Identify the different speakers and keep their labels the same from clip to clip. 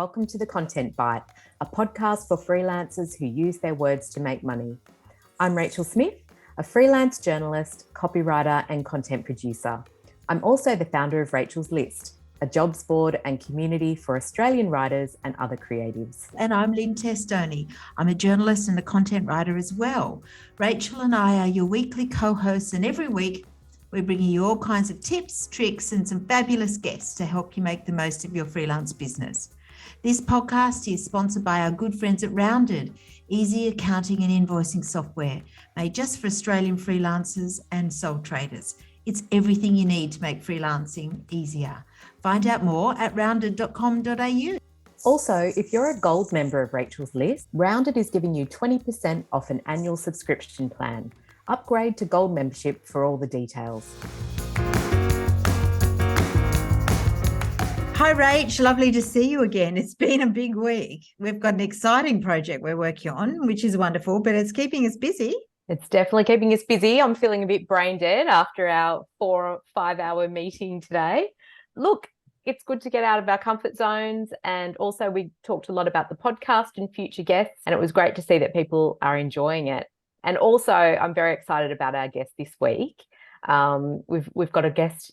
Speaker 1: welcome to the Content Bite, a podcast for freelancers who use their words to make money. I'm Rachel Smith, a freelance journalist, copywriter, and content producer. I'm also the founder of Rachel's List, a jobs board and community for Australian writers and other creatives.
Speaker 2: And I'm Lynne Testoni. I'm a journalist and a content writer as well. Rachel and I are your weekly co-hosts, and every week we're bringing you all kinds of tips, tricks, and some fabulous guests to help you make the most of your freelance business. This podcast is sponsored by our good friends at Rounded, easy accounting and invoicing software made just for Australian freelancers and sole traders. It's everything you need to make freelancing easier. Find out more at rounded.com.au.
Speaker 1: Also, if you're a gold member of Rachel's List, Rounded is giving you 20% off an annual subscription plan. Upgrade to gold membership for all the details.
Speaker 2: Hi, Rach. Lovely to see you again. It's been a big week. We've got an exciting project we're working on, which is wonderful, but it's keeping us busy.
Speaker 1: It's definitely keeping us busy. I'm feeling a bit brain dead after our 4 or 5 hour meeting today. Look, it's good to get out of our comfort zones. And also we talked a lot about the podcast and future guests, and it was great to see that people are enjoying it. And also I'm very excited about our guest this week. We've got a guest,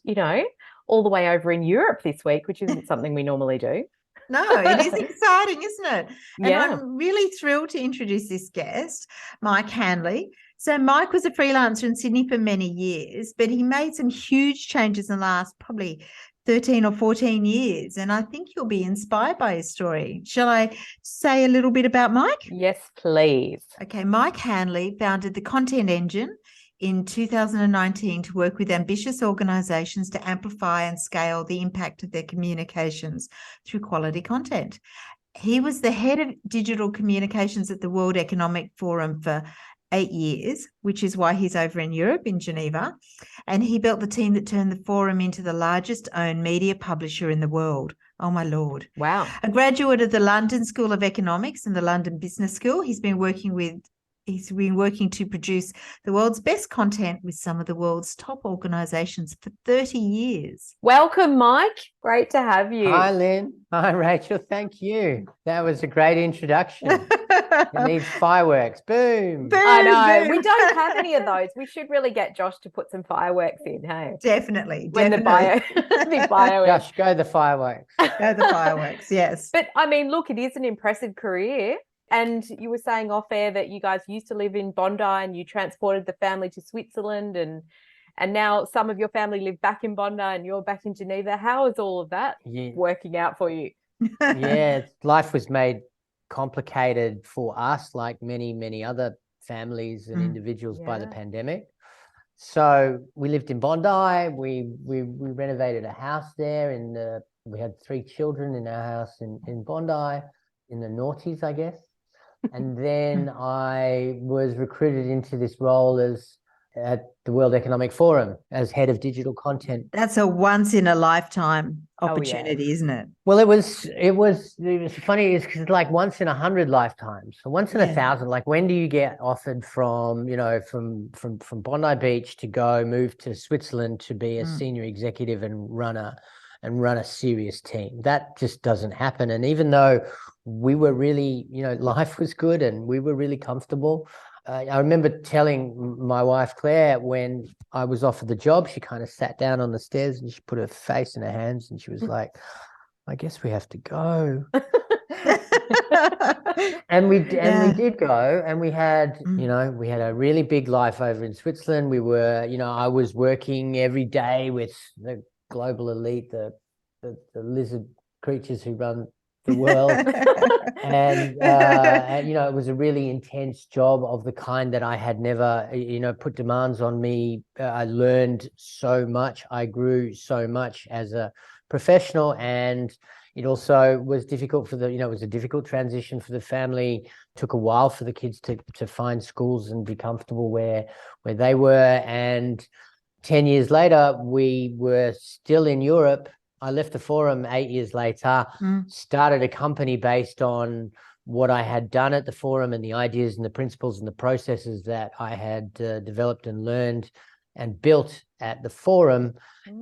Speaker 1: all the way over in Europe this week, which isn't something we normally do.
Speaker 2: No, it is exciting, isn't it? And
Speaker 1: yeah.
Speaker 2: I'm really thrilled to introduce this guest, Mike Hanley. So Mike was a freelancer in Sydney for many years, but he made some huge changes in the last probably 13 or 14 years. And I think you'll be inspired by his story. Shall I say a little bit about Mike?
Speaker 1: Yes, please.
Speaker 2: Okay, Mike Hanley founded the Content Engine in 2019 to work with ambitious organisations to amplify and scale the impact of their communications through quality content. He was the head of digital communications at the World Economic Forum for 8 years, which is why he's over in Europe, in Geneva. And he built the team that turned the forum into the largest owned media publisher in the world. Oh, my Lord.
Speaker 1: Wow.
Speaker 2: A graduate of the London School of Economics and the London Business School, he's been working to produce the world's best content with some of the world's top organisations for 30 years.
Speaker 1: Welcome, Mike. Great to have you.
Speaker 3: Hi, Lynn. Hi, Rachel. Thank you. That was a great introduction. It needs fireworks. Boom.
Speaker 2: Boom.
Speaker 1: I know.
Speaker 2: Boom.
Speaker 1: We don't have any of those. We should really get Josh to put some fireworks in, hey?
Speaker 2: Definitely.
Speaker 1: When the bio
Speaker 3: Josh, go the fireworks.
Speaker 2: Go the fireworks, yes.
Speaker 1: But I mean, look, it is an impressive career. And you were saying off air that you guys used to live in Bondi and you transported the family to Switzerland, and now some of your family live back in Bondi and you're back in Geneva. How is all of that working out for you?
Speaker 3: Yeah, life was made complicated for us, like many, many other families and individuals by the pandemic. So we lived in Bondi. We renovated a house there, and we had 3 children in our house in Bondi, in the noughties, I guess. And then I was recruited into this role at the World Economic Forum as head of digital content.
Speaker 2: That's a once in a lifetime opportunity, isn't it?
Speaker 3: Well, it was funny, it's because like once in 100 lifetimes, so once in 1,000. Like, when do you get offered from Bondi Beach to move to Switzerland to be a senior executive and run a serious team? That just doesn't happen. And even though we were really, life was good and we were really comfortable, I remember telling my wife, Claire, when I was offered the job, she kind of sat down on the stairs and she put her face in her hands and she was like, I guess we have to go. And we did go, and we had, we had a really big life over in Switzerland. We were, I was working every day with the global elite, the lizard creatures who run the world. and it was a really intense job of the kind that I had never, put demands on me. I learned so much. I grew so much as a professional, and it also was difficult for it was a difficult transition for the family. It took a while for the kids to find schools and be comfortable where they were. And 10 years later, we were still in Europe. I left the forum 8 years later, started a company based on what I had done at the forum and the ideas and the principles and the processes that I had developed and learned and built at the forum.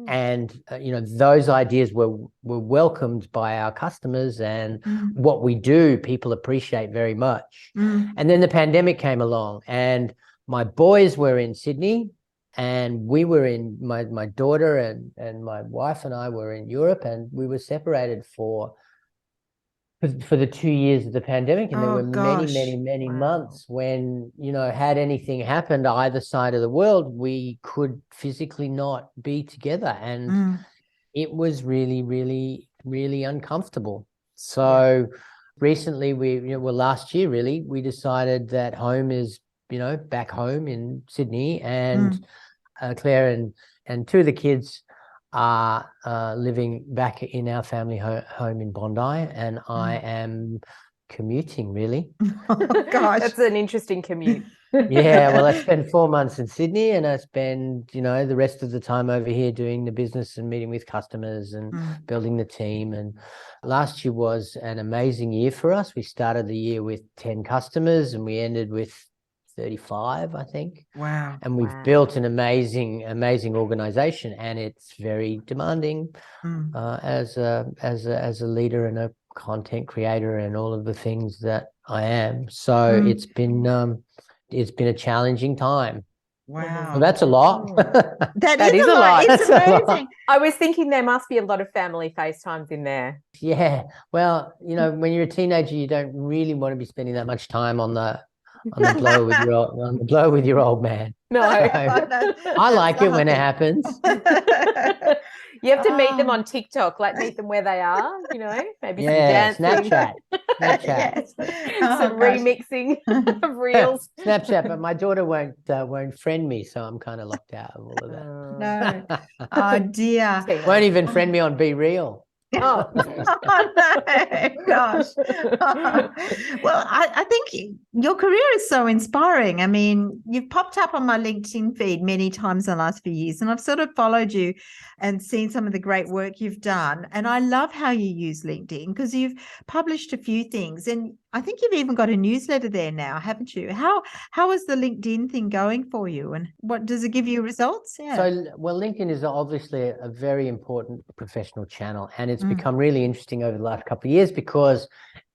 Speaker 3: And those ideas were welcomed by our customers, and what we do, people appreciate very much. And then the pandemic came along, and my boys were in Sydney, and we were in my daughter and my wife and I were in Europe, and we were separated for the 2 years of the pandemic. And there were many months when, had anything happened either side of the world, we could physically not be together. And it was really, really, really uncomfortable. So recently last year, really, we decided that home is, back home in Sydney, and Claire and two of the kids are living back in our family home in Bondi, and I am commuting, really.
Speaker 2: Oh gosh,
Speaker 1: that's an interesting commute.
Speaker 3: Yeah, well, I spend 4 months in Sydney, and I spend the rest of the time over here doing the business and meeting with customers and building the team. And last year was an amazing year for us. We started the year with 10 customers and we ended with 35, I think.
Speaker 2: Wow.
Speaker 3: And we've built an amazing organization, and it's very demanding as a leader and a content creator and all of the things that I am. So it's been a challenging time.
Speaker 2: Wow.
Speaker 3: Well, that's a lot.
Speaker 2: That is a lot. It's amazing.
Speaker 1: I was thinking there must be a lot of family FaceTimes in there.
Speaker 3: Yeah. Well, when you're a teenager, you don't really want to be spending that much time on the blower with your old man.
Speaker 1: No.
Speaker 3: I like it when it happens.
Speaker 1: You have to meet them on TikTok, meet them where they are, maybe some dancing.
Speaker 3: Snapchat.
Speaker 2: Yes.
Speaker 1: Some remixing of reels.
Speaker 3: Snapchat, but my daughter won't friend me, so I'm kind of locked out of all of that.
Speaker 2: No. Oh dear.
Speaker 3: Won't even friend me on Be Real.
Speaker 1: Oh.
Speaker 2: Oh no, gosh. Well, I think your career is so inspiring. I mean, you've popped up on my LinkedIn feed many times in the last few years, and I've sort of followed you and seen some of the great work you've done. And I love how you use LinkedIn, because you've published a few things, and I think you've even got a newsletter there now, haven't you? How is the LinkedIn thing going for you, and what does it give you results? Yeah.
Speaker 3: So, LinkedIn is obviously a very important professional channel, and it's become really interesting over the last couple of years because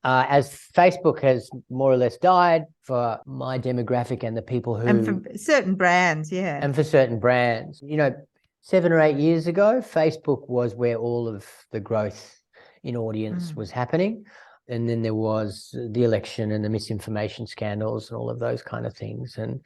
Speaker 3: as Facebook has more or less died for my demographic and the people who...
Speaker 2: And for certain brands, yeah.
Speaker 3: And for certain brands. 7 or 8 years ago, Facebook was where all of the growth in audience was happening. And then there was the election and the misinformation scandals and all of those kind of things. And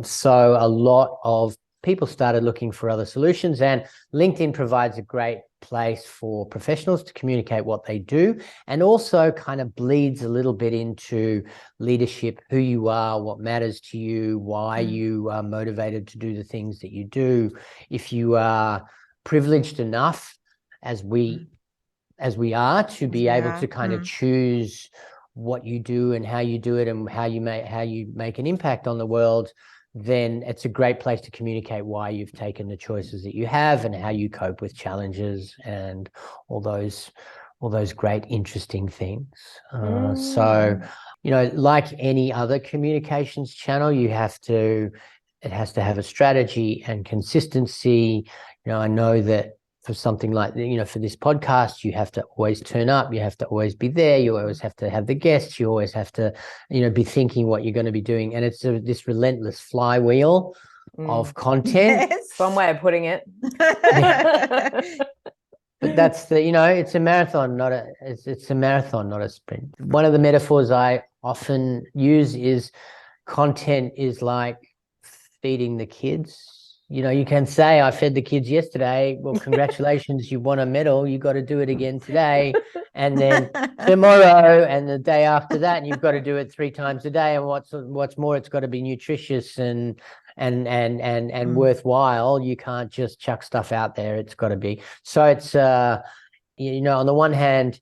Speaker 3: so a lot of people started looking for other solutions, and LinkedIn provides a great place for professionals to communicate what they do, and also kind of bleeds a little bit into leadership, who you are, what matters to you, why you are motivated to do the things that you do. If you are privileged enough, as we are, to be able to kind of choose what you do and how you do it and how you make an impact on the world, then it's a great place to communicate why you've taken the choices that you have and how you cope with challenges and all those great, interesting things. So, like any other communications channel, it has to have a strategy and consistency. I know that for something like, for this podcast, you have to always turn up, you have to always be there, you always have to have the guests, you always have to, be thinking what you're going to be doing. And it's this relentless flywheel of content.
Speaker 1: Yes. One way of putting it.
Speaker 3: But that's it's a marathon, not a sprint. One of the metaphors I often use is content is like feeding the kids. You can say, I fed the kids yesterday. Well, congratulations, you won a medal. You got to do it again today. And then tomorrow and the day after that, and you've got to do it 3 times a day. And what's more, it's got to be nutritious and worthwhile. You can't just chuck stuff out there. It's got to be. So it's, on the one hand,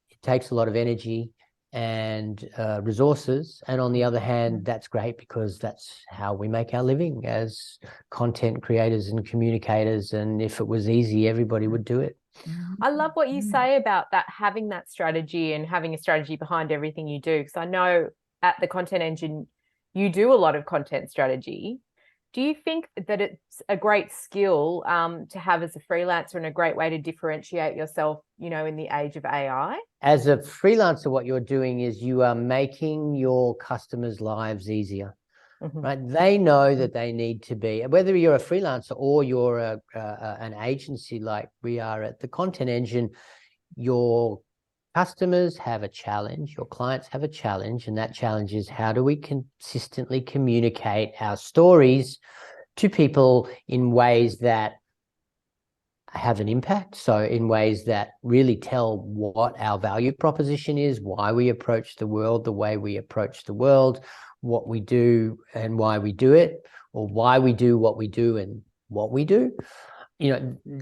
Speaker 3: it takes a lot of energy and resources, and on the other hand, that's great because that's how we make our living as content creators and communicators. And if it was easy, everybody would do it.
Speaker 1: I love what you say about that, having that strategy and having a strategy behind everything you do, because I know at the Content Engine you do a lot of content strategy. Do you think that it's a great skill to have as a freelancer and a great way to differentiate yourself, in the age of AI?
Speaker 3: As a freelancer, what you're doing is you are making your customers' lives easier, right? They know that they need to be, whether you're a freelancer or you're an agency like we are at the Content Engine, your customers have a challenge, your clients have a challenge, and that challenge is how do we consistently communicate our stories to people in ways that have an impact. So in ways that really tell what our value proposition is, why we approach the world the way we approach the world, what we do and why we do it, or why we do what we do and what we do.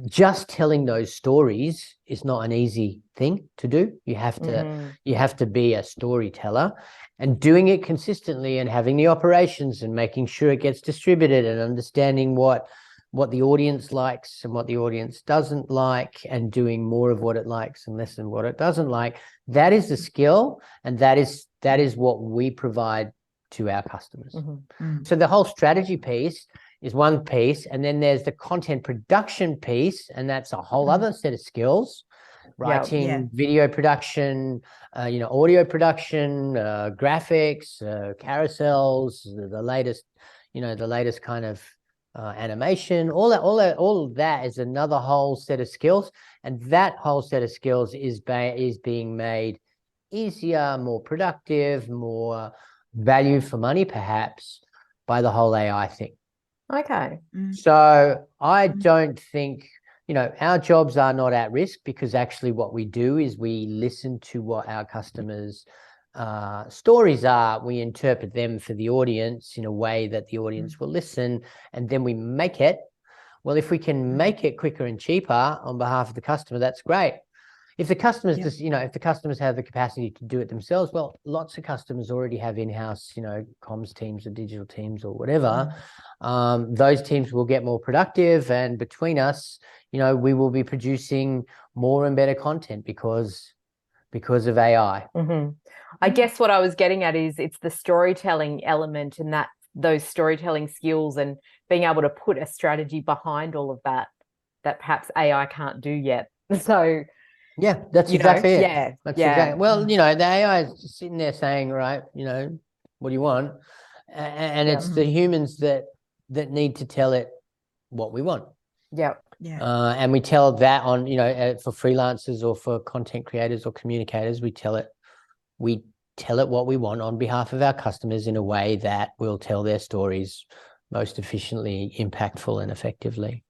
Speaker 3: Just telling those stories is not an easy thing to do. You have to be a storyteller, and doing it consistently and having the operations and making sure it gets distributed and understanding what the audience likes and what the audience doesn't like, and doing more of what it likes and less than what it doesn't like. That is the skill, and that is what we provide to our customers. So the whole strategy piece is one piece, and then there's the content production piece, and that's a whole other set of skills. Writing, video production, audio production, graphics, carousels, the latest kind of animation. All of that is another whole set of skills, and that whole set of skills is being made easier, more productive, more value for money, perhaps, by the whole AI thing.
Speaker 1: Okay.
Speaker 3: So I don't think, our jobs are not at risk, because actually what we do is we listen to what our customers' stories are. We interpret them for the audience in a way that the audience will listen, and then we make it. Well, if we can make it quicker and cheaper on behalf of the customer, that's great. If the customers if the customers have the capacity to do it themselves, well, lots of customers already have in-house, comms teams or digital teams or whatever. Those teams will get more productive, and between us, we will be producing more and better content because of AI.
Speaker 1: I guess what I was getting at is it's the storytelling element, and that those storytelling skills and being able to put a strategy behind all of that perhaps AI can't do yet. So
Speaker 3: yeah, that's exactly it.
Speaker 1: Yeah.
Speaker 3: That's exactly. Well, the AI is sitting there saying, right, what do you want? And it's the humans that need to tell it what we want. And we tell that on, for freelancers or for content creators or communicators, we tell it what we want on behalf of our customers in a way that will tell their stories most efficiently, impactful, and effectively.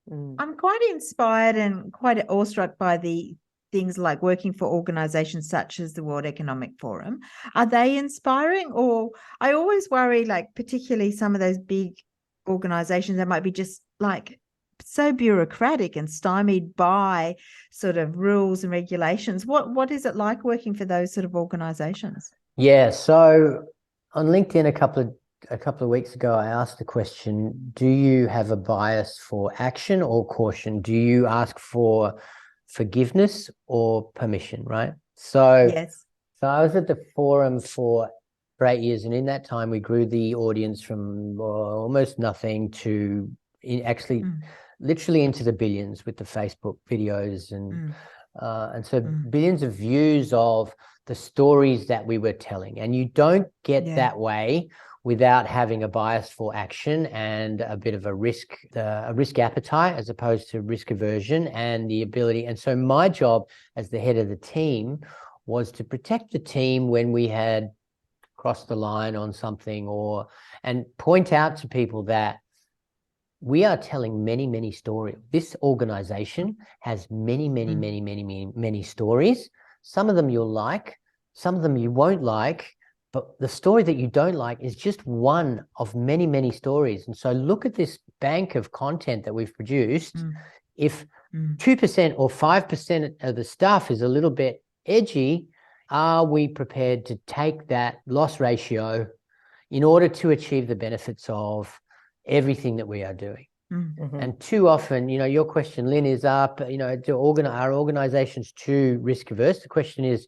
Speaker 2: I'm quite inspired and quite awestruck by the things like working for organizations such as the World Economic Forum. Are they inspiring? Or I always worry, like particularly some of those big organizations that might be just like so bureaucratic and stymied by sort of rules and regulations. What is it like working for those sort of organizations?
Speaker 3: Yeah, so on LinkedIn a couple of weeks ago, I asked the question, do you have a bias for action or caution? Do you ask for forgiveness or permission, right? So, so I was at the forum for 8 years, and in that time we grew the audience from almost nothing to literally into the billions with the Facebook videos, and so billions of views of the stories that we were telling. And you don't get that way without having a bias for action and a bit of a risk appetite as opposed to risk aversion, and the ability. And so my job as the head of the team was to protect the team when we had crossed the line on something, and point out to people that we are telling many, many stories. This organization has many, many, many, many, many, many stories. Some of them you'll like, some of them you won't like. But the story that you don't like is just one of many, many stories. And so look at this bank of content that we've produced. If 2% or 5% of the stuff is a little bit edgy, are we prepared to take that loss ratio in order to achieve the benefits of everything that we are doing? And too often, your question, Lynn, is are organizations too risk averse? The question is,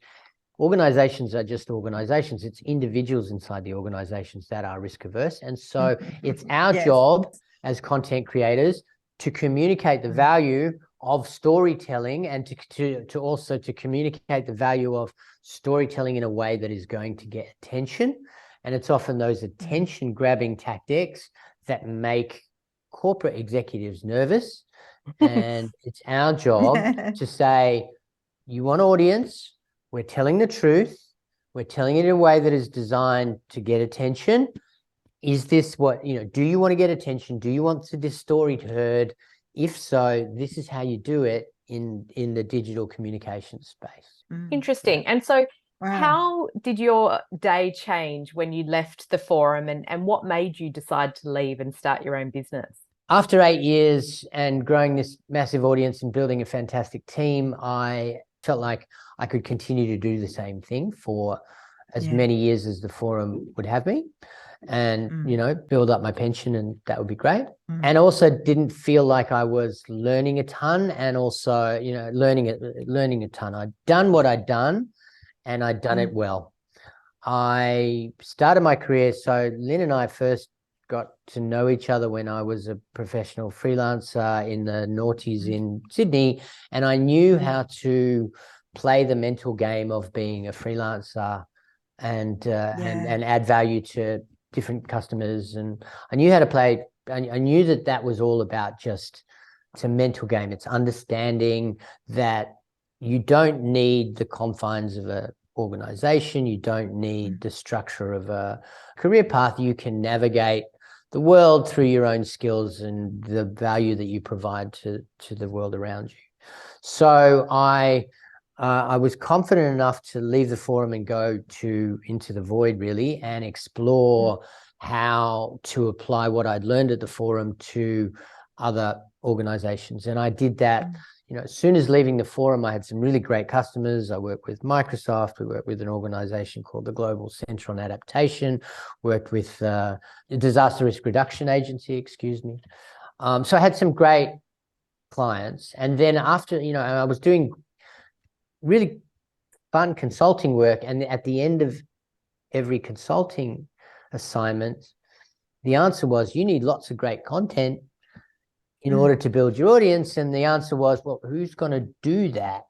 Speaker 3: organizations are just organizations. It's individuals inside the organizations that are risk averse. And so it's our job as content creators to communicate the value of storytelling and to also to communicate the value of storytelling in a way that is going to get attention. And it's often those attention grabbing tactics that make corporate executives nervous. And it's our job to say, you want audience, we're telling the truth, we're telling it in a way that is designed to get attention. Is this what, do you want to get attention? Do you want this story heard? If so, this is how you do it in the digital communication space.
Speaker 1: Interesting. And so how did your day change when you left the forum, and what made you decide to leave and start your own business?
Speaker 3: After 8 years and growing this massive audience and building a fantastic team, I felt like I could continue to do the same thing for as many years as the forum would have me, and build up my pension, and that would be great. And also didn't feel like I was learning a ton, and also learning a ton. I'd done what I'd done, and I'd done it well. I started my career, so Lynne and I first got to know each other when I was a professional freelancer in the noughties in Sydney, and I knew how to play the mental game of being a freelancer and add value to different customers. And I knew how to play. I knew that was all about it's a mental game. It's understanding that you don't need the confines of a organization. You don't need the structure of a career path. You can navigate the world through your own skills and the value that you provide to the world around you. So I was confident enough to leave the forum and go into the void, really, and explore how to apply what I'd learned at the forum to other organizations. And I did that. As soon as leaving the forum, I had some really great customers. I worked with Microsoft. We worked with an organization called the Global Center on Adaptation, worked with a disaster risk reduction agency, So I had some great clients. And then after, I was doing really fun consulting work. And at the end of every consulting assignment, the answer was, you need lots of great content in order to build your audience. And the answer was, well, who's going to do that?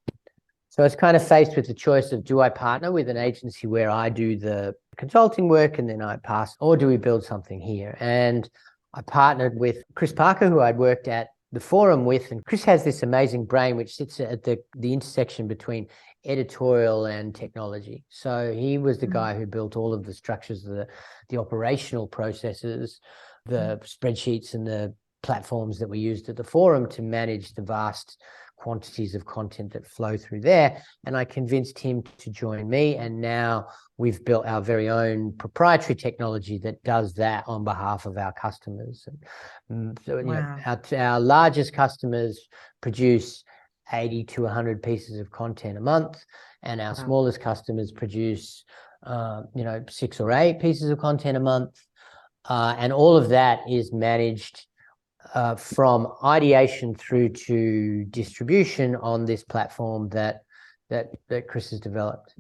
Speaker 3: So I was kind of faced with the choice of, do I partner with an agency where I do the consulting work and then I pass, or do we build something here? And I partnered with Chris Parker, who I'd worked at the forum with. And Chris has this amazing brain which sits at the intersection between editorial and technology. So he was the guy who built all of the structures, the operational processes, the spreadsheets and the platforms that we used at the forum to manage the vast quantities of content that flow through there. And I convinced him to join me. And now we've built our very own proprietary technology that does that on behalf of our customers. And so our largest customers produce 80 to 100 pieces of content a month. And our smallest customers produce, 6 or 8 pieces of content a month. And all of that is managed from ideation through to distribution on this platform that Chris has developed.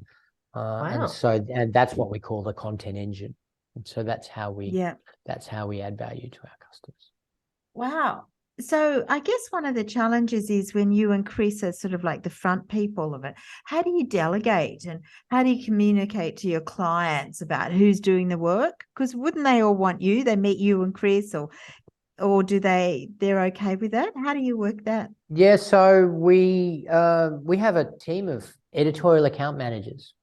Speaker 3: And that's what we call the content engine. And so that's how we add value to our customers.
Speaker 2: Wow. So I guess one of the challenges is when you and Chris are sort of like the front people of it, how do you delegate and how do you communicate to your clients about who's doing the work? Because wouldn't they all want you? They meet you and Chris, or do they're okay with that? How do you work that?
Speaker 3: Yeah, so we have a team of editorial account managers.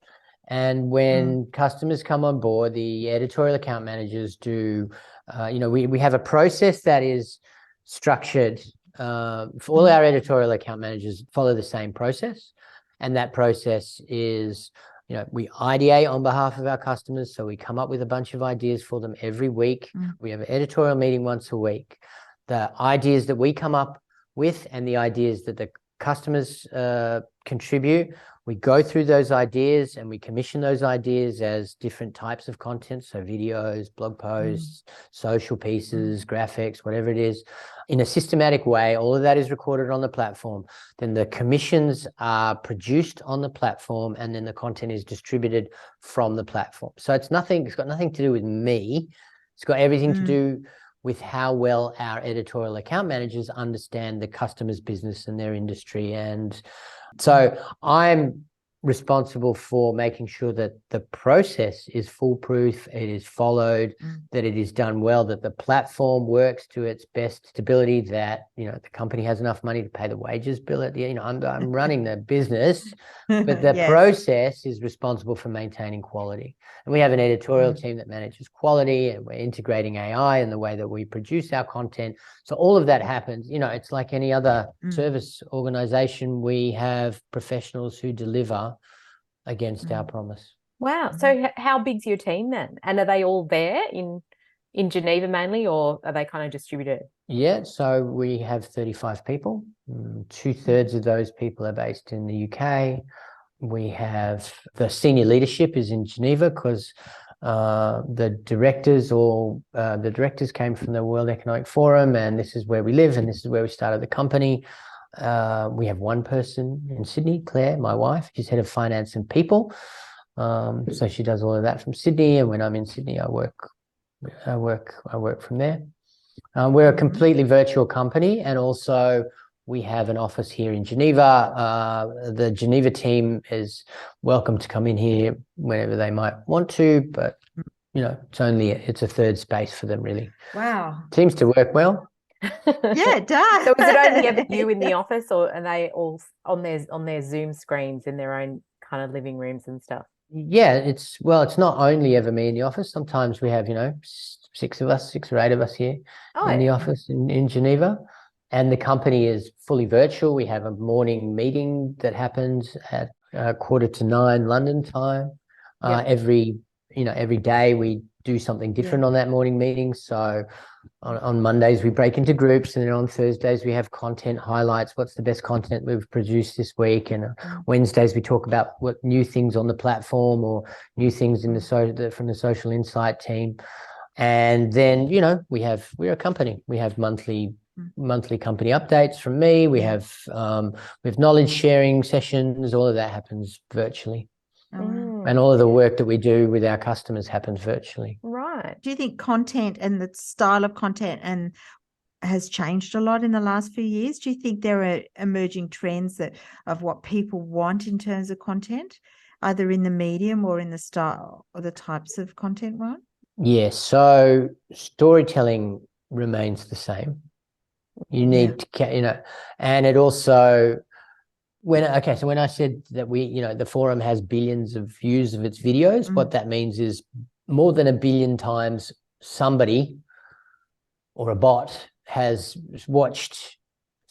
Speaker 3: And when customers come on board, the editorial account managers do, we have a process that is structured. For all our editorial account managers follow the same process. And that process is, we ideate on behalf of our customers. So we come up with a bunch of ideas for them every week. We have an editorial meeting once a week. The ideas that we come up with and the ideas that the customers contribute, We go through those ideas and we commission those ideas as different types of content. So videos, blog posts, social pieces, graphics, whatever it is, in a systematic way. All of that is recorded on the platform. Then the commissions are produced on the platform, and then the content is distributed from the platform. So it's got nothing to do with me. It's got everything to do with how well our editorial account managers understand the customer's business and their industry. And so I'm responsible for making sure that the process is foolproof, it is followed, that it is done well, that the platform works to its best stability, that, you know, the company has enough money to pay the wages bill at the, you know, I'm running the business, but the process is responsible for maintaining quality. And we have an editorial team that manages quality, and we're integrating AI in the way that we produce our content. So all of that happens. You know, it's like any other service organization. We have professionals who deliver against our promise.
Speaker 1: Wow. So how big's your team then? And are they all there in Geneva mainly, or are they kind of distributed?
Speaker 3: Yeah, so we have 35 people. 2/3 of those people are based in the UK. We have the senior leadership is in Geneva because the directors came from the World Economic Forum, and this is where we live, and this is where we started the company. We have one person in Sydney, Claire, my wife. She's head of finance and people. So she does all of that from Sydney, and when I'm in Sydney, I work from there. We're a completely virtual company, and also we have an office here in Geneva. The Geneva team is welcome to come in here whenever they might want to, but you know, it's a third space for them, really.
Speaker 2: Wow.
Speaker 3: Seems to work well.
Speaker 2: Yeah, it does.
Speaker 1: So is it only ever you in the office, or are they all on their Zoom screens in their own kind of living rooms and stuff?
Speaker 3: Yeah, it's not only ever me in the office. Sometimes we have, you know, 6 or 8 of us here in the office in Geneva. And the company is fully virtual. We have a morning meeting that happens at 8:45 London time. Every day we do something different on that morning meeting. So on Mondays we break into groups, and then on Thursdays we have content highlights. What's the best content we've produced this week? And Wednesdays we talk about what new things on the platform or new things in from the social insight team. And then, you know, we're a company. We have monthly company updates from me. We have knowledge sharing sessions. All of that happens virtually. And all of the work that we do with our customers happens virtually.
Speaker 1: Right.
Speaker 2: Do you think content and the style of content has changed a lot in the last few years? Do you think there are emerging trends of what people want in terms of content, either in the medium or in the style or the types of content, right?
Speaker 3: Yes. So storytelling remains the same. You need to, you know, and it also, when I said that the forum has billions of views of its videos, what that means is more than 1 billion times somebody or a bot has watched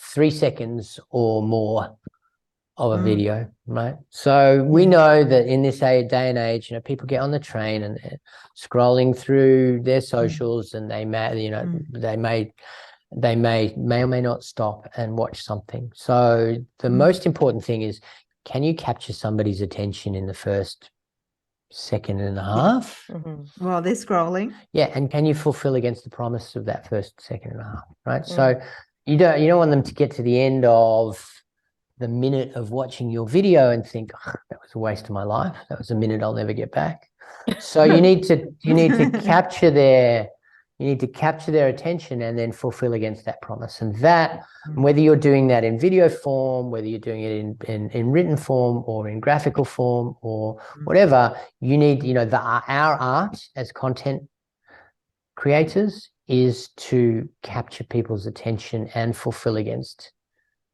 Speaker 3: 3 seconds or more of a video, right? So we know that in this day and age, you know, people get on the train and they're scrolling through their socials, and they may, you know, they may or may not stop and watch something. So the most important thing is, can you capture somebody's attention in the first second and a half?
Speaker 2: While they're scrolling.
Speaker 3: Yeah, and can you fulfill against the promise of that first second and a half, right? So you don't want them to get to the end of the minute of watching your video and think, oh, that was a waste of my life. That was a minute I'll never get back. So you need to capture their attention and then fulfill against that promise. And that, whether you're doing that in video form, whether you're doing it in written form or in graphical form or whatever, you need, you know, our art as content creators is to capture people's attention and fulfill against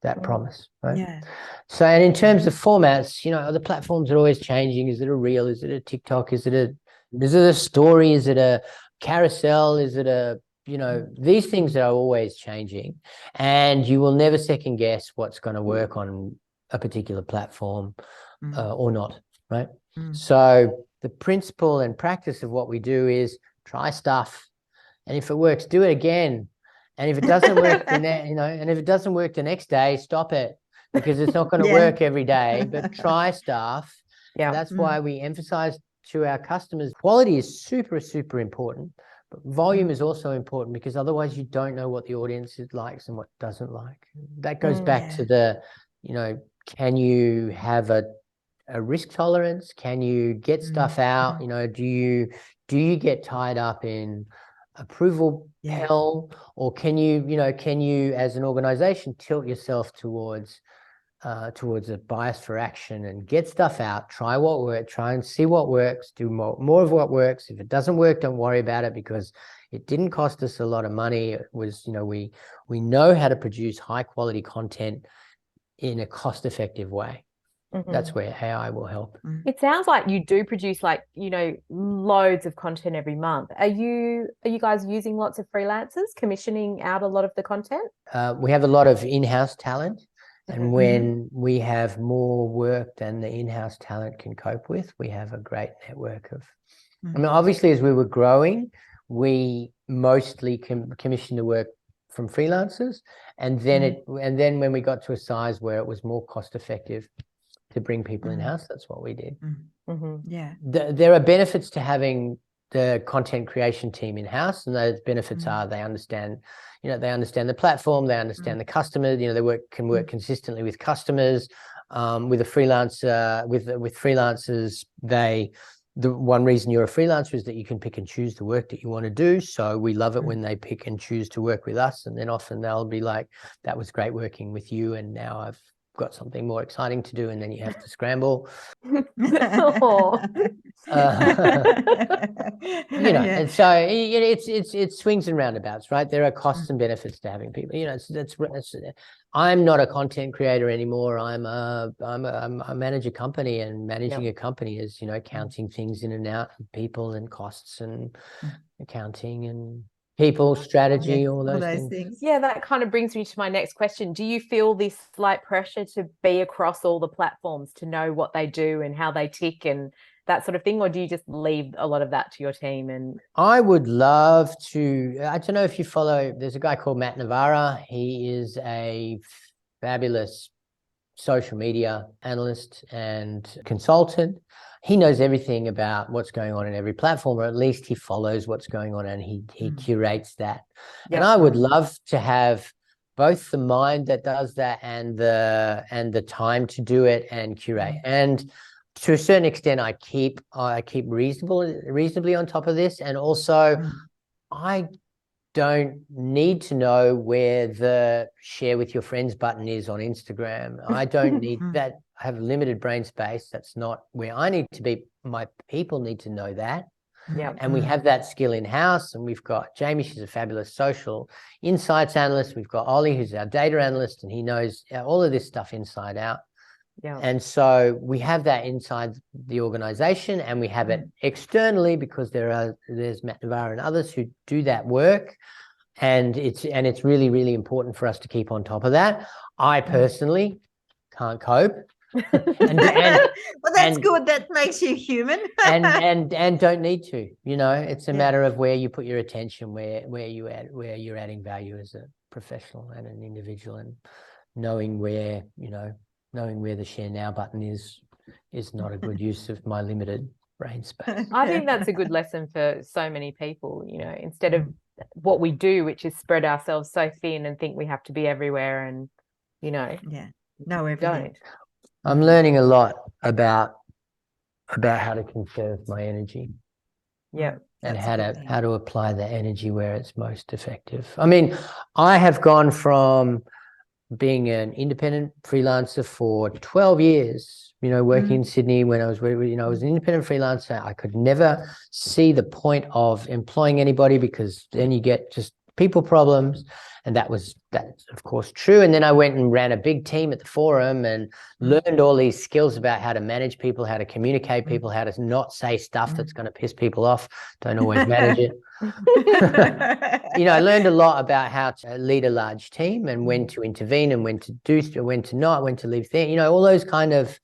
Speaker 3: that promise, right? Yeah. So, and in terms of formats, you know, the platforms are always changing. Is it a reel? Is it a TikTok? Is it a story? Is it a carousel? Is it these things are always changing, and you will never second guess what's going to work on a particular platform or not, right? So the principle and practice of what we do is try stuff, and if it works, do it again. And if it doesn't work, if it doesn't work the next day, stop it. because it's not going to work every day, but try stuff.
Speaker 1: Yeah.
Speaker 3: That's why we emphasize to our customers, quality is super, super important, but volume is also important, because otherwise you don't know what the audience likes and what doesn't like. That goes back to the, can you have a risk tolerance? Can you get stuff out? Do you get tied up in approval hell, or can you as an organization tilt yourself towards a bias for action and get stuff out, try what works, try and see what works, do more of what works. If it doesn't work, don't worry about it, because it didn't cost us a lot of money. It was, we know how to produce high quality content in a cost effective way. That's where AI will help.
Speaker 1: It sounds like you do produce loads of content every month. Are you guys using lots of freelancers, commissioning out a lot of the content?
Speaker 3: We have a lot of in-house talent. And when we have more work than the in-house talent can cope with, we have a great network of, I mean, obviously, as we were growing, we mostly commissioned the work from freelancers. And then when we got to a size where it was more cost effective to bring people in-house, that's what we did.
Speaker 2: Yeah.
Speaker 3: There are benefits to having the content creation team in-house, and those benefits are they understand the platform, they understand the customer, they can work consistently with customers. With a freelancer, with freelancers, the one reason you're a freelancer is that you can pick and choose the work that you want to do. So we love it when they pick and choose to work with us, and then often they'll be like, that was great working with you, and now I've got something more exciting to do, and then you have to scramble. And so it swings and roundabouts, right? There are costs and benefits to having people. I'm not a content creator anymore. I manage a company, and managing a company is counting things in and out, people and costs and accounting and people, strategy, all those things.
Speaker 1: Yeah, that kind of brings me to my next question. Do you feel this slight pressure to be across all the platforms, to know what they do and how they tick and that sort of thing, or do you just leave a lot of that to your team? And
Speaker 3: I would love to, I don't know if you follow, there's a guy called Matt Navarra. He is a fabulous social media analyst and consultant. He knows everything about what's going on in every platform, or at least he follows what's going on, and he curates that. And I would love to have both the mind that does that and the time to do it and curate. And to a certain extent, I keep reasonably on top of this. And also, I don't need to know where the share with your friends button is on Instagram. I don't need that. I have limited brain space. That's not where I need to be. My people need to know that.
Speaker 1: Yeah.
Speaker 3: And we have that skill in-house. And we've got Jamie, she's a fabulous social insights analyst. We've got Ollie, who's our data analyst, and he knows all of this stuff inside out.
Speaker 1: Yeah.
Speaker 3: And so we have that inside the organization, and we have it externally because there's Matt Navarra and others who do that work. And it's really, really important for us to keep on top of that. I personally can't cope.
Speaker 2: Well, that's good. That makes you human.
Speaker 3: and don't need to. It's a matter of where you put your attention, where you're adding value as a professional and an individual, and knowing where the share now button is not a good use of my limited brain space.
Speaker 1: I think that's a good lesson for so many people, instead of what we do, which is spread ourselves so thin and think we have to be everywhere and,
Speaker 2: no, everything.
Speaker 1: Don't.
Speaker 3: I'm learning a lot about how to conserve my energy.
Speaker 1: Yeah.
Speaker 3: And how to apply the energy where it's most effective. I mean, I have gone from being an independent freelancer for 12 years, working in Sydney when I was an independent freelancer. I could never see the point of employing anybody, because then you get just people problems. And that's of course true. And then I went and ran a big team at the Forum and learned all these skills about how to manage people, how to communicate people, how to not say stuff that's going to piss people off. Don't always manage it. I learned a lot about how to lead a large team and when to intervene and when to do, when to not, when to leave things, all those kind of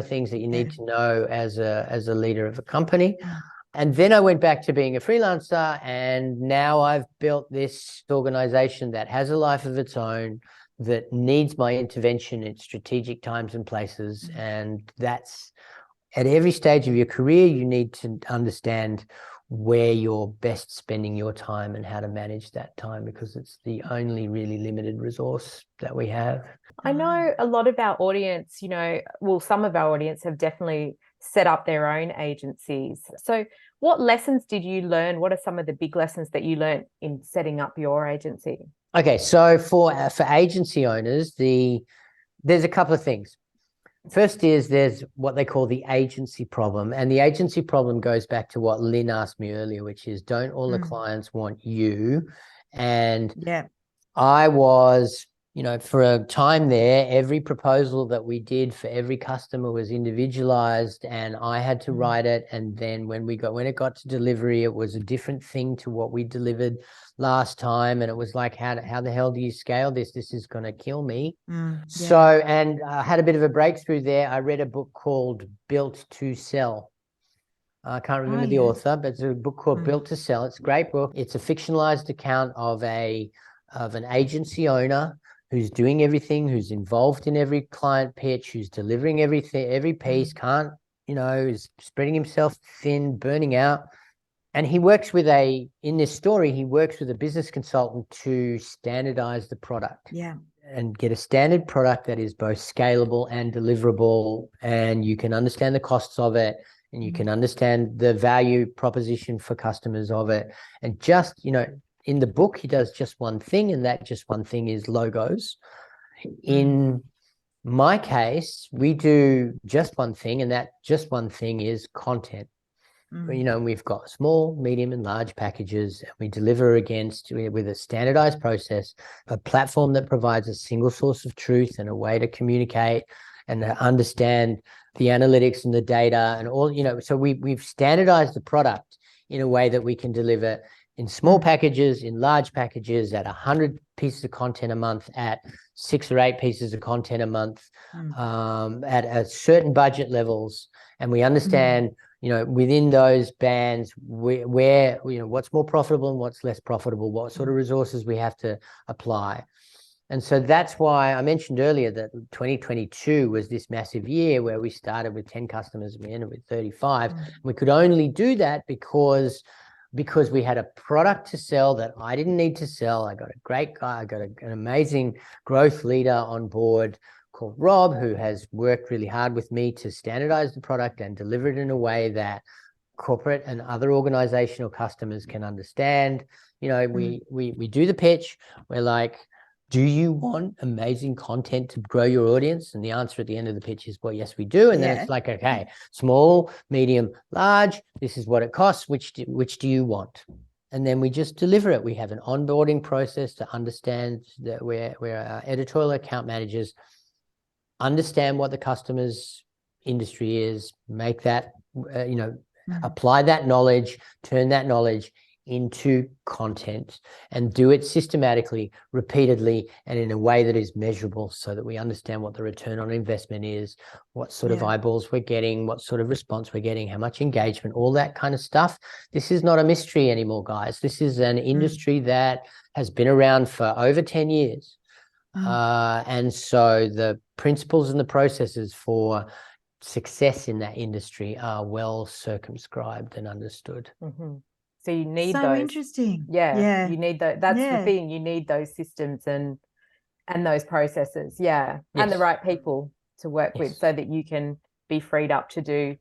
Speaker 3: things that you need to know as a leader of a company. And then I went back to being a freelancer, and now I've built this organization that has a life of its own, that needs my intervention at strategic times and places. And that's at every stage of your career, you need to understand where you're best spending your time and how to manage that time, because it's the only really limited resource that we have.
Speaker 1: I know a lot of our audience, well, some of our audience have definitely set up their own agencies. So what lessons did you learn? What are some of the big lessons that you learned in setting up your agency?
Speaker 3: Okay, so for agency owners, there's a couple of things. First is there's what they call the agency problem. And the agency problem goes back to what Lynn asked me earlier, which is, don't all the clients want you? And I was, for a time there, every proposal that we did for every customer was individualized, and I had to write it. And then when it got to delivery, it was a different thing to what we delivered last time. And it was like, how the hell do you scale this? This is going to kill me. So, and I had a bit of a breakthrough there. I read a book called Built to Sell. I can't remember the author, but it's a book called Built to Sell. It's a great book. It's a fictionalized account of an agency owner who's doing everything, who's involved in every client pitch, who's delivering everything, every piece, is spreading himself thin, burning out. And he works in this story, he works with a business consultant to standardize the product. And get a standard product that is both scalable and deliverable, and you can understand the costs of it, and you can understand the value proposition for customers of it. And just, in the book, he does just one thing, and that just one thing is logos. In my case, we do just one thing, and that just one thing is content. We've got small, medium, and large packages, and we deliver with a standardized process, a platform that provides a single source of truth and a way to communicate and to understand the analytics and the data and all, so we've standardized the product in a way that we can deliver in small packages, in large packages, at 100 pieces of content a month, at 6 or 8 pieces of content a month, at certain budget levels. And we understand, within those bands, where what's more profitable and what's less profitable, what sort of resources we have to apply. And so that's why I mentioned earlier that 2022 was this massive year where we started with 10 customers and we ended with 35. We could only do that because we had a product to sell that I didn't need to sell. I got a great guy. I got an amazing growth leader on board called Rob, who has worked really hard with me to standardize the product and deliver it in a way that corporate and other organizational customers can understand. We do the pitch. We're like, do you want amazing content to grow your audience? And the answer at the end of the pitch is, well, yes, we do. And then it's like, okay, small, medium, large, this is what it costs. Which do you want? And then we just deliver it. We have an onboarding process to understand that we're our editorial account managers, understand what the customer's industry is, make that, apply that knowledge, turn that knowledge into content, and do it systematically, repeatedly, and in a way that is measurable, so that we understand what the return on investment is, what sort of eyeballs we're getting, what sort of response we're getting, how much engagement, all that kind of stuff. This is not a mystery anymore, guys. This is an industry that has been around for over 10 years. And so the principles and the processes for success in that industry are well circumscribed and understood.
Speaker 1: So you need
Speaker 2: those. Interesting.
Speaker 1: Yeah. You need those. That's the thing. You need those systems and those processes. Yeah. And the right people to work with, so that you can be freed up to do,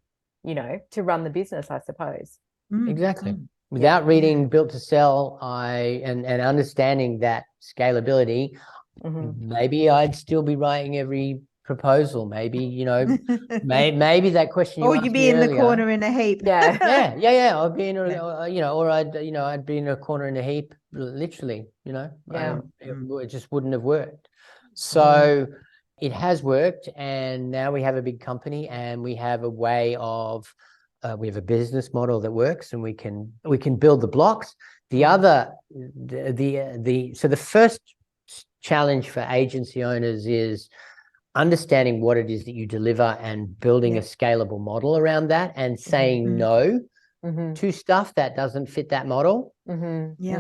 Speaker 1: to run the business, I suppose.
Speaker 3: Exactly. Without reading Built to Sell, and understanding that scalability, maybe I'd still be writing every proposal. Maybe, maybe that question.
Speaker 2: Or you'd be in the corner in a heap.
Speaker 1: Yeah.
Speaker 3: I'd be in, or I'd be in a corner in a heap, literally. It just wouldn't have worked. So it has worked, and now we have a big company, and we have a way of. We have a business model that works, and we can build the blocks. The first challenge for agency owners is understanding what it is that you deliver and building a scalable model around that, and saying no to stuff that doesn't fit that model is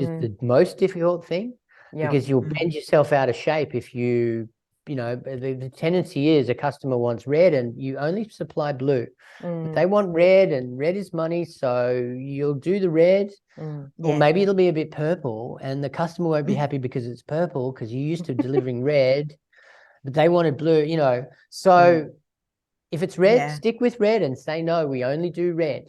Speaker 3: the most difficult thing. because you'll bend yourself out of shape if you know, the tendency is a customer wants red and you only supply blue. But they want red, and red is money, so you'll do the red, or maybe it'll be a bit purple, and the customer won't be happy because it's purple because you're used to delivering red, but they wanted blue, you know. So if it's red, stick with red and say, no, we only do red.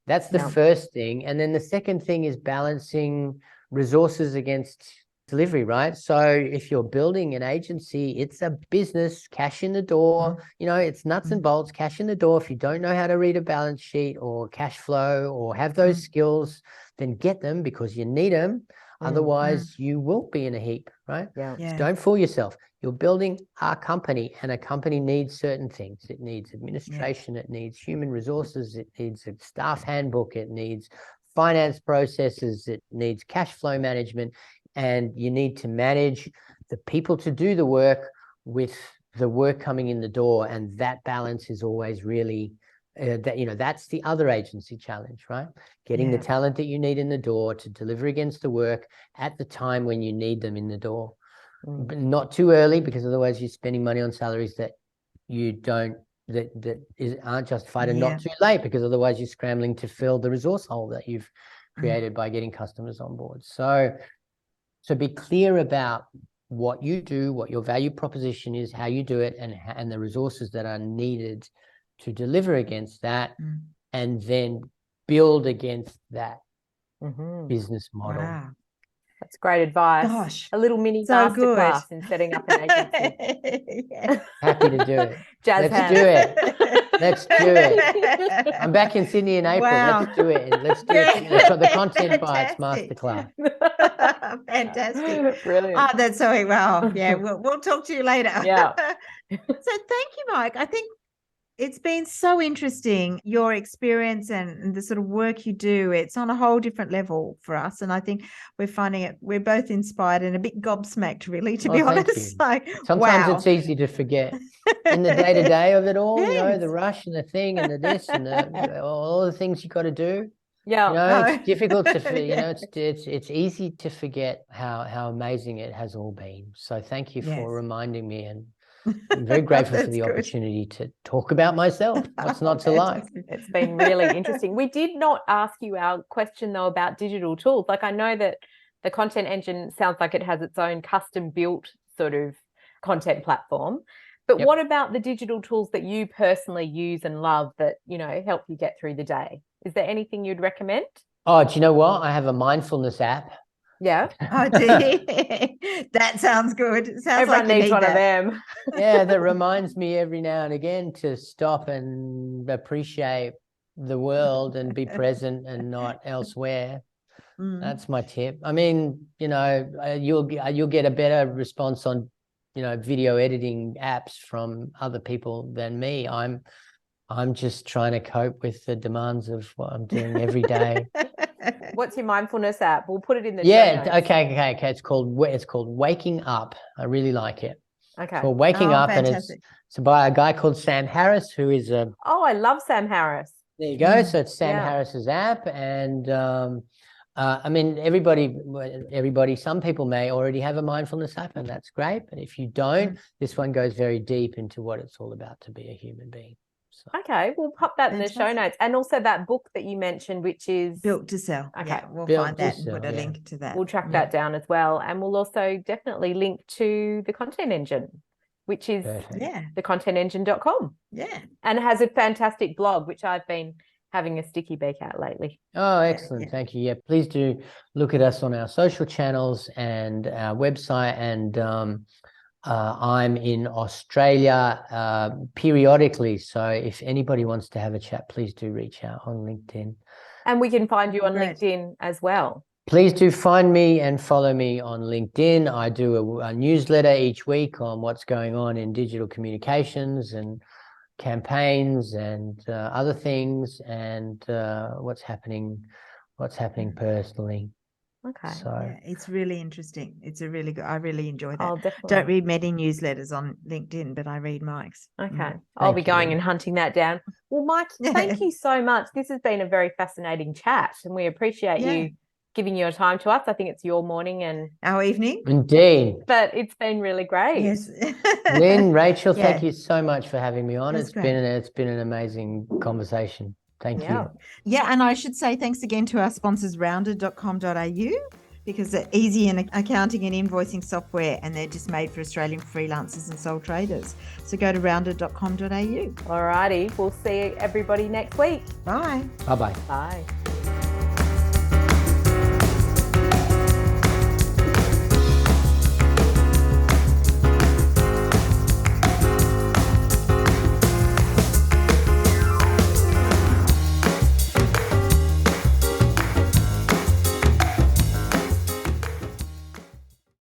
Speaker 3: That's the first thing. And then the second thing is balancing resources against delivery, right? So if you're building an agency, it's a business, cash in the door, you know, it's nuts and bolts, cash in the door. If you don't know how to read a balance sheet or cash flow or have those skills, then get them because you need them. Otherwise, you will be in a heap, right? So don't fool yourself. You're building a company, and a company needs certain things. It needs administration, it needs human resources, it needs a staff handbook, it needs finance processes, it needs cash flow management, and you need to manage the people to do the work with the work coming in the door. And that balance is always really that, you know, that's the other agency challenge, right? Getting the talent that you need in the door to deliver against the work at the time when you need them in the door. But not too early, because otherwise you're spending money on salaries that you don't, aren't justified, and not too late, because otherwise you're scrambling to fill the resource hole that you've created by getting customers on board. So be clear about what you do, what your value proposition is, how you do it, and the resources that are needed to deliver against that, and then build against that business model.
Speaker 2: Wow.
Speaker 1: That's great advice.
Speaker 2: Gosh,
Speaker 1: a little mini masterclass in setting up an agency.
Speaker 3: Happy to do it.
Speaker 1: Jazz
Speaker 3: Let's
Speaker 1: hands.
Speaker 3: do it. Let's do it. I'm back in Sydney in April.
Speaker 2: Wow.
Speaker 3: Let's do it. Let's do it. Let's got the Content Bites Masterclass.
Speaker 2: Fantastic.
Speaker 1: Brilliant.
Speaker 2: Oh, that's so well. Yeah, we'll talk to you later.
Speaker 1: Yeah.
Speaker 2: So thank you, Mike. I think it's been so interesting, your experience and the sort of work you do. It's on a whole different level for us. And I think we're finding it, we're both inspired and a bit gobsmacked, really, to be honest. Like,
Speaker 3: sometimes
Speaker 2: wow.
Speaker 3: it's easy to forget in the day-to-day of it all, you know, the rush and the thing and the this and all the things you got to do.
Speaker 1: Yeah.
Speaker 3: You know, it's difficult to, you know, it's easy to forget how amazing it has all been. So thank you for reminding me, and I'm very grateful for the opportunity to talk about myself. What's not to like?
Speaker 1: It's been really interesting. We did not ask you our question, though, about digital tools. Like, I know that the Content Engine sounds like it has its own custom-built sort of content platform. But what about the digital tools that you personally use and love that, you know, help you get through the day? Is there anything you'd recommend?
Speaker 3: Oh, do you know what? I have a mindfulness app.
Speaker 1: Yeah.
Speaker 2: Oh, do you? That sounds good. Sounds
Speaker 1: Everyone
Speaker 2: like
Speaker 1: needs one of them.
Speaker 3: Yeah, that reminds me every now and again to stop and appreciate the world and be present and not elsewhere. That's my tip. I mean, you know, you'll get a better response on, you know, video editing apps from other people than me. I'm just trying to cope with the demands of what I'm doing every day.
Speaker 1: What's your mindfulness app? We'll put it in the show notes.
Speaker 3: Okay. It's called Waking Up. I really like it.
Speaker 1: Okay.
Speaker 3: It's called Waking Up,
Speaker 2: fantastic.
Speaker 3: and it's by a guy called Sam Harris, who is a.
Speaker 1: Oh, I love Sam Harris.
Speaker 3: There you go. So it's Sam Harris's app, and I mean, everybody. Some people may already have a mindfulness app, and that's great. But if you don't, this one goes very deep into what it's all about to be a human being. So.
Speaker 1: Okay, we'll pop that in the show notes. And also that book that you mentioned, which is
Speaker 2: Built to Sell.
Speaker 1: Okay,
Speaker 2: yeah, we'll
Speaker 3: Built
Speaker 2: find
Speaker 3: to
Speaker 2: that
Speaker 3: Sell,
Speaker 2: and put a link to that.
Speaker 1: We'll track that down as well. And we'll also definitely link to the Content Engine, which is thecontentengine.com.
Speaker 2: Yeah.
Speaker 1: And it has a fantastic blog, which I've been having a sticky beak at lately.
Speaker 3: Oh, excellent. Thank you. Yeah, please do look at us on our social channels and our website. And I'm in Australia periodically. So if anybody wants to have a chat, please do reach out on LinkedIn.
Speaker 1: And we can find you on LinkedIn as well.
Speaker 3: Please do find me and follow me on LinkedIn. I do a newsletter each week on what's going on in digital communications and campaigns and other things, and what's happening personally.
Speaker 1: Okay.
Speaker 3: So
Speaker 2: it's really interesting. It's a really good. I really enjoy that.
Speaker 1: I'll definitely.
Speaker 2: Don't read many newsletters on LinkedIn, but I read Mike's.
Speaker 1: Okay. I'll be going and hunting that down. Well, Mike, thank you so much. This has been a very fascinating chat, and we appreciate you giving your time to us. I think it's your morning and
Speaker 2: our evening.
Speaker 3: Indeed.
Speaker 1: But it's been really great.
Speaker 2: Yes.
Speaker 3: Lynn, Rachel,
Speaker 2: Yeah.
Speaker 3: thank you so much for having me on.
Speaker 2: That's
Speaker 3: It's
Speaker 2: great.
Speaker 3: been an amazing conversation. Thank you.
Speaker 2: Yeah, and I should say thanks again to our sponsors, rounded.com.au, because they're easy in accounting and invoicing software, and they're just made for Australian freelancers and sole traders. So go to rounded.com.au.
Speaker 1: Alrighty, we'll see everybody next week.
Speaker 2: Bye.
Speaker 3: Bye-bye.
Speaker 1: Bye.